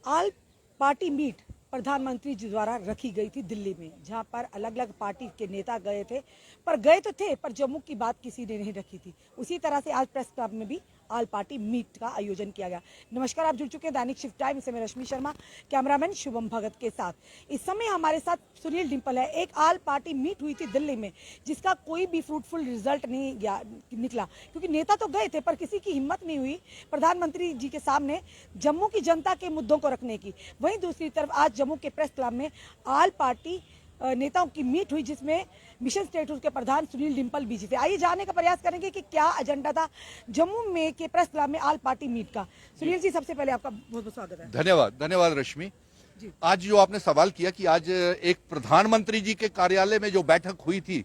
आल party meet प्रधानमंत्री जी द्वारा रखी गई थी दिल्ली में, जहां पर अलग अलग पार्टी के नेता गए थे, पर जम्मू की बात किसी ने नहीं रखी थी। उसी तरह से आज प्रेस क्लब में भी आल पार्टी मीट का आयोजन किया गया। नमस्कार, आप जुड़ चुके हैं दैनिक शिफ्ट टाइम से मैं रश्मि शर्मा, कैमरामैन शुभम भगत के साथ। इस समय हमारे साथ सुनील डिम्पल है। एक आल पार्टी मीट हुई थी दिल्ली में, जिसका कोई भी फ्रूटफुल रिजल्ट नहीं निकला, क्योंकि नेता तो गए थे पर किसी की हिम्मत नहीं हुई प्रधानमंत्री जी के सामने जम्मू की जनता के मुद्दों को रखने की। वहीं दूसरी तरफ आज जम्मू के प्रेस क्लब में आल पार्टी नेताओं की मीट हुई, जिसमें मिशन स्टेटहुड के प्रधान सुनील डिम्पल भी थे। आइए जानने का प्रयास करेंगे कि क्या एजेंडा था जम्मू में के प्रेस क्लब में आल पार्टी मीट का। सुनील जी, सबसे पहले आपका बहुत बहुत स्वागत है। धन्यवाद रश्मि। आज जो आपने सवाल किया कि आज एक प्रधानमंत्री जी के कार्यालय में जो बैठक हुई थी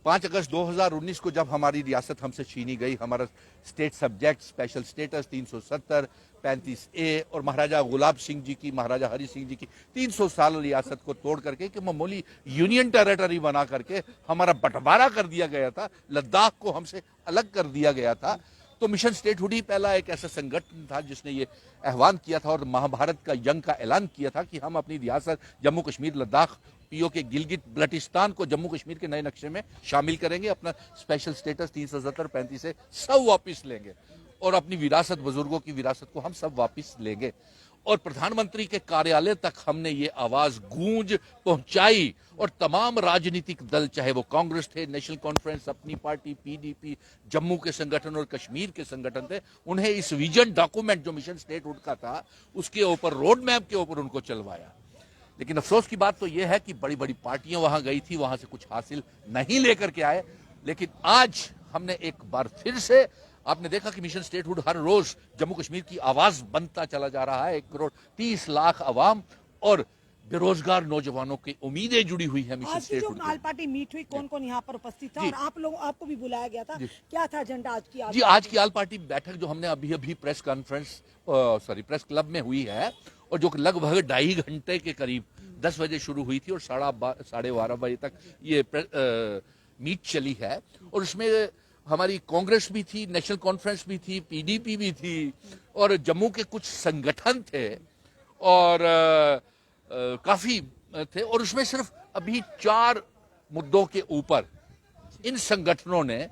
5 अगस्त 2019 को, जब हमारी रियासत हमसे छीनी गई, हमारा state subject special status 370, 35A और महाराजा गुलाब सिंह जी की, महाराजा हरि सिंह जी की 300 साल रियासत को तोड़ करके कि मामूली यूनियन टेरिटरी बना करके हमारा बंटवारा कर दिया गया था, लद्दाख को हमसे अलग कर दिया गया था। तो मिशन स्टेटहुड ही पहला एक ऐसा संगठन था जिसने ये आह्वान किया था और महाभारत का जंग का ऐलान किया था कि हम अपनी रियासत जम्मू कश्मीर, लद्दाख, पीओ के गिलगित बल्टिस्तान को जम्मू कश्मीर के नए नक्शे में शामिल करेंगे, अपना स्पेशल स्टेटस 370, 35 से सब वापस लेंगे और अपनी विरासत, बुजुर्गों की विरासत को हम सब वापस लेंगे। और प्रधानमंत्री के कार्यालय तक हमने ये आवाज गूंज पहुंचाई और तमाम राजनीतिक दल, चाहे वो कांग्रेस थे, नेशनल कॉन्फ्रेंस, अपनी पार्टी, पीडीपी, जम्मू के संगठन और कश्मीर के संगठन थे, उन्हें इस विजन डॉक्यूमेंट जो मिशन स्टेटहुड का था उसके ऊपर, रोड मैप के ऊपर उनको चलवाया। लेकिन अफसोस की बात तो यह है कि बड़ी बड़ी पार्टियां वहां गई थी, वहां से कुछ हासिल नहीं लेकर के आए। लेकिन आज हमने एक बार फिर से, आपने देखा कि मिशन स्टेटहुड हर रोज जम्मू कश्मीर की आवाज बनता चला जा रहा है। 1,30,00,000 अवाम और बेरोजगार नौजवानों की उम्मीदें जुड़ी हुई है मिशन स्टेटहुड जो आल पार्टी मीट हुई, कौन कौन यहाँ पर उपस्थित था और आपको भी बुलाया गया था, क्या था एजेंडा आज की? आज की आल पार्टी बैठक जो हमने अभी प्रेस क्लब में हुई है और जो लगभग 2.5 घंटे के करीब 10 बजे शुरू हुई थी और 12:30 बजे तक ये मीट चली है। और उसमें हमारी कांग्रेस भी थी, नेशनल कॉन्फ्रेंस भी थी, पीडीपी भी थी और जम्मू के कुछ संगठन थे और काफी थे। और उसमें सिर्फ अभी 4 मुद्दों के ऊपर इन संगठनों ने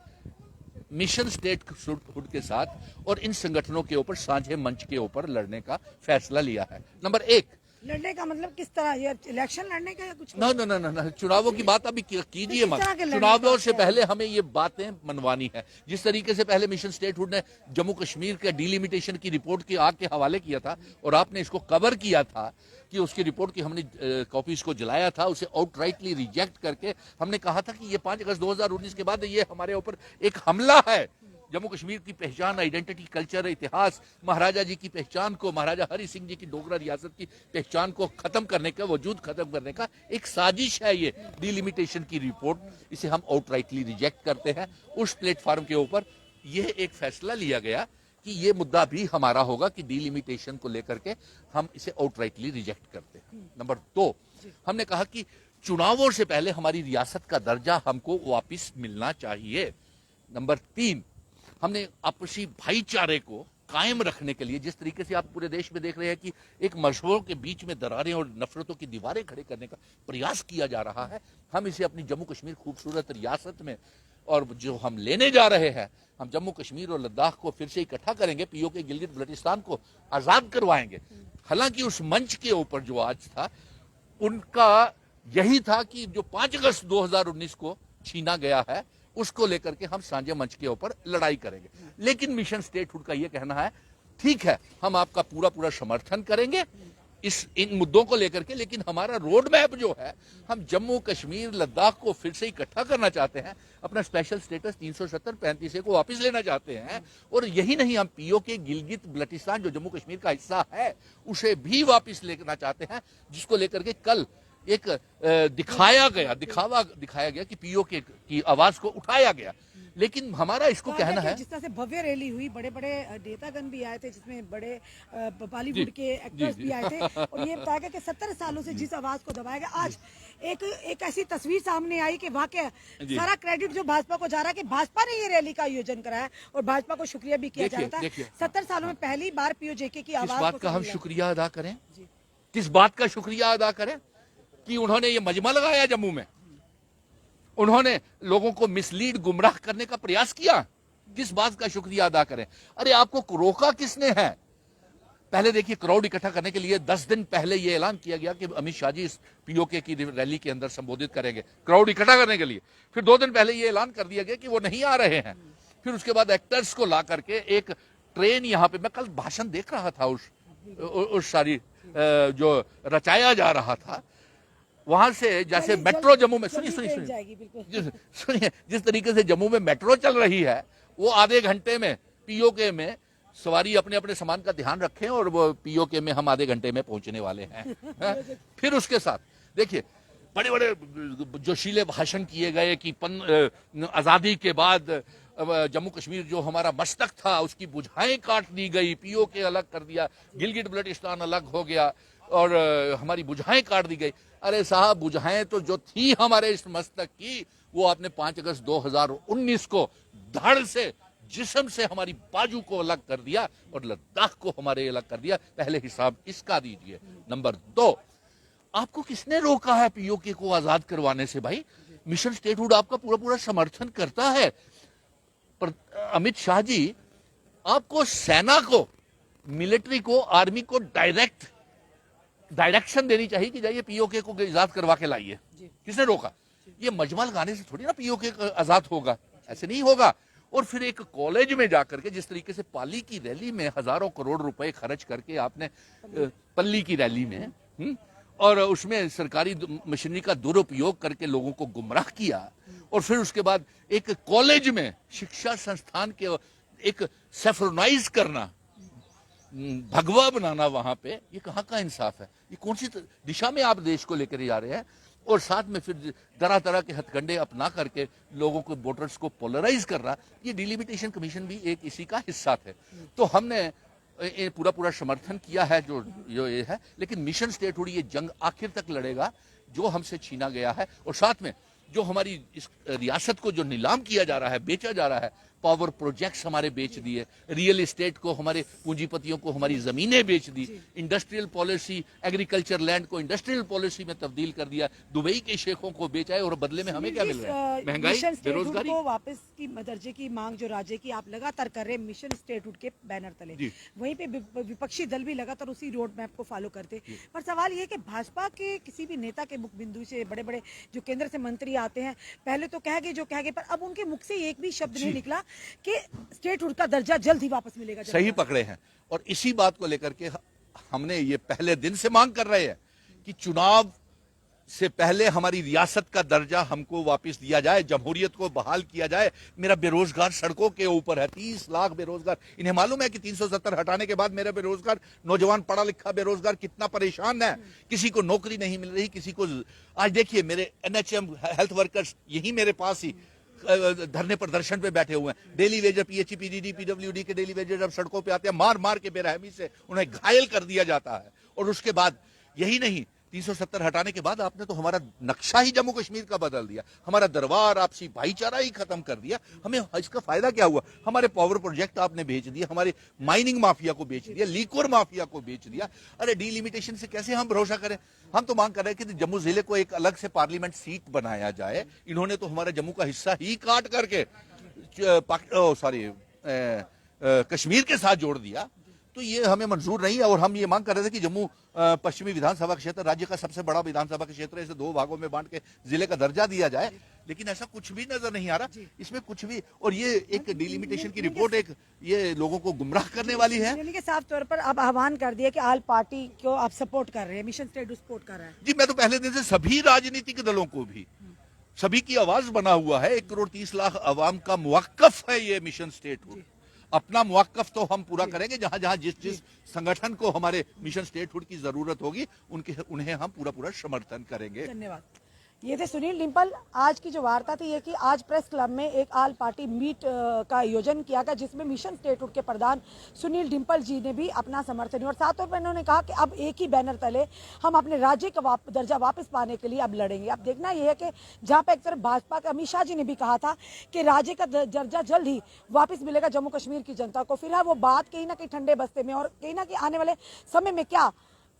मिशन स्टेटहुड के साथ और इन संगठनों के ऊपर साझे मंच के ऊपर लड़ने का फैसला लिया है। नंबर 1, लड़ने का मतलब किस तरह, ये इलेक्शन लड़ने का या कुछ? ना, चुनावों की बात अभी कीजिए मत। चुनावों से पहले हमें ये बातें मनवानी है। जिस तरीके से पहले मिशन स्टेटहुड ने जम्मू कश्मीर के डिलिमिटेशन की रिपोर्ट की आग के हवाले किया था और आपने इसको कवर किया था कि उसकी रिपोर्ट की हमने कॉपीज को जलाया था, उसे आउटराइटली रिजेक्ट करके हमने कहा था कि ये 5 अगस्त 2019 के बाद ये हमारे ऊपर एक हमला है। जम्मू कश्मीर की पहचान, आइडेंटिटी, कल्चर, इतिहास, महाराजा जी की पहचान को, महाराजा हरि सिंह जी की डोगरा रियासत की पहचान को खत्म करने का, वजूद खत्म करने का एक साजिश है ये डिलिमिटेशन की रिपोर्ट। इसे हम आउटराइटली रिजेक्ट करते हैं। उस प्लेटफॉर्म के ऊपर यह एक फैसला लिया गया कि ये मुद्दा भी हमारा होगा कि डिलिमिटेशन को लेकर के हम इसे आउटराइटली रिजेक्ट करते हैं। नंबर 2, हमने कहा कि चुनावों से पहले हमारी रियासत का दर्जा हमको वापिस मिलना चाहिए। नंबर 3, हमने आपसी भाईचारे को कायम रखने के लिए, जिस तरीके से आप पूरे देश में देख रहे हैं कि एक मजहबों के बीच में दरारें और नफरतों की दीवारें खड़े करने का प्रयास किया जा रहा है, हम इसे अपनी जम्मू कश्मीर खूबसूरत रियासत में, और जो हम लेने जा रहे हैं, हम जम्मू कश्मीर और लद्दाख को फिर से इकट्ठा करेंगे, पीओ के गिलगित बल्टिस्तान को आजाद करवाएंगे। हालांकि उस मंच के ऊपर जो आज था, उनका यही था कि जो 5 अगस्त 2019 को छीना गया है उसको लेकर के हम साझे मंच के ऊपर लड़ाई करेंगे। लेकिन मिशन स्टेटहुड का यह कहना है, ठीक है, हम आपका पूरा समर्थन करेंगे इन मुद्दों को लेकर के, लेकिन हमारा रोड मैप जो है, हम जम्मू कश्मीर, लद्दाख को फिर से इकट्ठा करना चाहते हैं, अपना स्पेशल स्टेटस 370, 35A को वापस लेना चाहते हैं। और यही नहीं, हम पीओ के गिलगित बल्टिस्तान जो जम्मू कश्मीर का हिस्सा है उसे भी वापस लेना चाहते हैं, जिसको लेकर के कल एक दिखाया गया कि पीओ की आवाज को उठाया गया। लेकिन हमारा इसको तो कहना देखिए, है, जिस तरह से भव्य रैली हुई, बड़े बड़े नेतागण भी आए थे, जिसमें बड़े बॉलीवुड जी, के एक्टर्स जी, भी आए थे, और ये बताया गया कि 70 सालों से जिस आवाज को दबाया गया, आज एक ऐसी तस्वीर सामने आई कि वाकई जी। सारा क्रेडिट जो भाजपा को जा रहा है कि भाजपा ने ये रैली का आयोजन कराया है, और भाजपा को शुक्रिया भी किया जा देखिए, रहा था। देखिए, 70 सालों में पहली बार पीओ जेके की किस आवाज बात को का हम सुनने शुक्रिया अदा करें, जी। किस बात का शुक्रिया अदा करें कि उन्होंने ये मजमा लगाया जम्मू में, उन्होंने लोगों को मिसलीड गुमराह करने का प्रयास किया, किस बात का शुक्रिया अदा करें। अरे आपको रोका किसने है? पहले देखिए, क्राउड इकट्ठा करने के लिए 10 दिन पहले यह ऐलान किया गया कि अमित शाह जी इस पीओके की रैली के अंदर संबोधित करेंगे, क्राउड इकट्ठा करने के लिए। फिर 2 दिन पहले यह ऐलान कर दिया गया कि वो नहीं आ रहे हैं। फिर उसके बाद एक्टर्स को ला करके एक ट्रेन यहां पे, मैं कल भाषण देख रहा था उस सारी जो रचाया जा रहा था, वहां से जैसे मेट्रो जम्मू में, सुनिए सुनिए सुनिए, सुनिए, जिस तरीके से जम्मू में मेट्रो चल रही है, वो आधे घंटे में पीओके में सवारी अपने अपने सामान का ध्यान रखें और वो पीओके में हम आधे घंटे में पहुंचने वाले हैं। फिर उसके साथ देखिए, बड़े बड़े जोशीले भाषण किए गए कि आजादी के बाद जम्मू कश्मीर जो हमारा मस्तक था उसकी बुझाएं काट दी गई, पीओके अलग कर दिया, गिलगिट बल्टिस्तान अलग हो गया और हमारी बुझाएं काट दी गई। अरे साहब, बुझाएं तो जो थी हमारे इस मस्तक की, वो आपने 5 अगस्त 2019 को धड़ से, जिस्म से हमारी बाजू को अलग कर दिया और लद्दाख को हमारे अलग कर दिया। पहले हिसाब इसका दीजिए। नंबर 2, आपको किसने रोका है पीओके को आजाद करवाने से? भाई, मिशन स्टेटहुड आपका पूरा पूरा समर्थन करता है, पर अमित शाह जी, आपको सेना को, मिलिट्री को, आर्मी को डायरेक्शन देनी चाहिए कि जाइए पीओके को आजाद करवा के लाइए। किसने रोका? ये मजमा लगाने से थोड़ी ना पीओके आजाद होगा, ऐसे नहीं होगा। और फिर एक कॉलेज में जाकर के, जिस तरीके से पाली की रैली में हजारों करोड़ रुपए खर्च करके आपने, पल्ली की रैली में, और उसमें सरकारी मशीनरी का दुरुपयोग करके लोगों को गुमराह किया, और फिर उसके बाद एक कॉलेज में, शिक्षा संस्थान के एक सेफ्रोनाइज करना, भगवा बनाना वहां पे, ये कहाँ का इंसाफ है? ये कौन सी दिशा में आप देश को लेकर जा रहे हैं? और साथ में फिर तरह तरह के हथकंडे अपना करके लोगों को, वोटर्स को पोलराइज कर रहा। ये डिलिमिटेशन कमीशन भी एक इसी का हिस्सा थे। तो हमने पूरा पूरा समर्थन किया है जो ये है, लेकिन मिशन स्टेटहुड ये जंग आखिर तक लड़ेगा जो हमसे छीना गया है। और साथ में जो हमारी इस रियासत को जो नीलाम किया जा रहा है, बेचा जा रहा है, पावर प्रोजेक्ट्स हमारे बेच दिए, रियल एस्टेट को, हमारे पूंजीपतियों को हमारी जमीनें बेच दी, इंडस्ट्रियल पॉलिसी, एग्रीकल्चर लैंड को इंडस्ट्रियल पॉलिसी में तब्दील कर दिया, दुबई के शेखों को बेचा है, और बदले में हमें क्या मिल रहा है? महंगाई, बेरोजगारी। वापस की दर्जे की मांग जो राज्य की आप लगातार कर रहे हैं मिशन स्टेटहुड के बैनर तले, वहीं पे विपक्षी दल भी लगातार उसी रोड मैप को फॉलो करते। पर सवाल ये कि भाजपा के किसी भी नेता के मुख बिंदु से, बड़े बड़े जो केंद्र से मंत्री आते हैं, पहले तो कह गए जो कह गए, पर अब उनके मुख से एक भी शब्द नहीं निकला कि स्टेटहुड का दर्जा जल्द ही वापस मिलेगा। सही पकड़े हैं। और इसी बात को लेकर के हमने ये पहले दिन से मांग कर रहे हैं कि चुनाव से पहले हमारी रियासत का दर्जा हमको वापस दिया जाए, जमहूरियत को बहाल किया जाए। मेरा बेरोजगार सड़कों के ऊपर है, 30 लाख बेरोजगार। इन्हें मालूम है कि 370 हटाने के बाद मेरा बेरोजगार नौजवान, पढ़ा लिखा बेरोजगार कितना परेशान है। किसी को नौकरी नहीं मिल रही, किसी को। आज देखिए, मेरे एनएचएम हेल्थ वर्कर्स यही मेरे पास ही धरने प्रदर्शन पे बैठे हुए हैं। Daily Vaser, PHE, PDD, PWD के डेली वेजर जब सड़कों पे आते हैं, मार मार के बेरहमी से उन्हें घायल कर दिया जाता है। और उसके बाद यही नहीं, 370 हटाने के बाद आपने तो हमारा नक्शा ही जम्मू कश्मीर का बदल दिया, हमारा दरबार, आपसी भाईचारा ही खत्म कर दिया। हमें इसका फायदा क्या हुआ? हमारे पावर प्रोजेक्ट आपने बेच दिया, हमारे माइनिंग माफिया को बेच दिया, लीकोर माफिया को बेच दिया। अरे डिलिमिटेशन से कैसे हम भरोसा करें? हम तो मांग कर रहे हैं कि जम्मू जिले को एक अलग से पार्लियामेंट सीट बनाया जाए। इन्होंने तो हमारे जम्मू का हिस्सा ही काट करके कश्मीर के साथ जोड़ दिया। तो ये हमें मंजूर नहीं है। और हम ये मांग कर रहे थे कि जम्मू पश्चिमी विधानसभा क्षेत्र राज्य का सबसे बड़ा विधानसभा क्षेत्र है, इसे 2 भागों में बांट के जिले का दर्जा दिया जाए, लेकिन ऐसा कुछ भी नजर नहीं आ रहा इसमें कुछ भी। और ये एक डिलिमिटेशन की रिपोर्ट, एक ये लोगों को गुमराह करने वाली है। यानी कि साफ तौर पर अब आह्वान कर दिया कि आल पार्टी को आप सपोर्ट कर रहे हैं, मिशन स्टेटहुड सपोर्ट कर रहा है। जी, मैं तो पहले दिन से सभी राजनीतिक दलों को भी, सभी की आवाज बना हुआ है। 1 करोड़ 30 लाख अवाम का मुवक्कफ है ये मिशन स्टेटहुड। अपना मुवक्कफ तो हम पूरा करेंगे, जहां जहां जिस संगठन को हमारे मिशन स्टेटहुड की जरूरत होगी उन्हें हम पूरा पूरा समर्थन करेंगे। धन्यवाद। ये थे सुनील डिम्पल। आज की जो वार्ता थी ये कि आज प्रेस क्लब में एक आल पार्टी मीट का आयोजन किया गया, जिसमें मिशन स्टेटहुड के प्रधान सुनील डिम्पल जी ने भी अपना समर्थन दिया और साथ में उन्होंने कहा कि अब एक ही बैनर तले हम अपने राज्य का दर्जा वापस पाने के लिए अब लड़ेंगे। अब देखना यह है कि जहां पर एक तरफ भाजपा के अमित शाह जी ने भी कहा था कि राज्य का दर्जा जल्द ही वापस मिलेगा जम्मू कश्मीर की जनता को, फिर वो बात कहीं ना कहीं ठंडे बस्ते में और कहीं ना कहीं आने वाले समय में क्या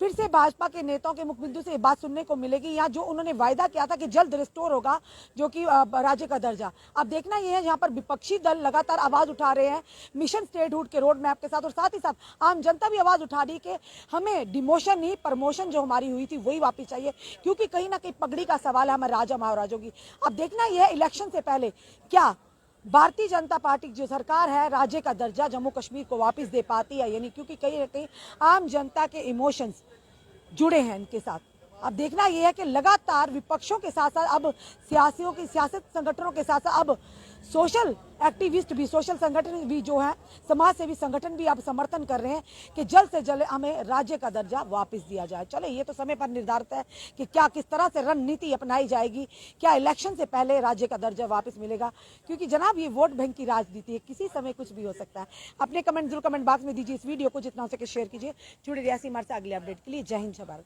फिर से भाजपा के नेताओं के मुखबिंदु से ये बात सुनने को मिलेगी, या जो उन्होंने वायदा किया था कि जल्द रिस्टोर होगा जो कि राज्य का दर्जा। अब देखना ये है, यहाँ पर विपक्षी दल लगातार आवाज उठा रहे हैं मिशन स्टेटहुड के रोड मैप के साथ, और साथ ही साथ आम जनता भी आवाज उठा रही कि हमें डिमोशन नहीं प्रमोशन जो हमारी हुई थी वही वापिस चाहिए, क्योंकि कहीं ना कहीं पगड़ी का सवाल है हमारे राजा महाराजों की। अब देखना यह है इलेक्शन से पहले क्या भारतीय जनता पार्टी जो सरकार है राज्य का दर्जा जम्मू कश्मीर को वापस दे पाती है, यानी क्योंकि कहीं ना कहीं आम जनता के इमोशंस जुड़े हैं इनके साथ। अब देखना यह है कि लगातार विपक्षों के साथ साथ अब सियासियों की सियासत संगठनों के साथ साथ अब सोशल एक्टिविस्ट भी, सोशल संगठन भी जो है, समाज सेवी संगठन भी अब समर्थन कर रहे हैं कि जल्द से जल्द हमें राज्य का दर्जा वापस दिया जाए। चले ये तो समय पर निर्धारित है कि क्या किस तरह से रणनीति अपनाई जाएगी, क्या इलेक्शन से पहले राज्य का दर्जा वापस मिलेगा, क्योंकि जनाब ये वोट बैंक की राजनीति है, किसी समय कुछ भी हो सकता है। अपने कमेंट जरूर कमेंट बॉक्स में दीजिए, इस वीडियो को जितना हो सके शेयर कीजिए। जुड़े रियासी हमारे से अगले अपडेट के लिए। जय हिंद, जय भारत।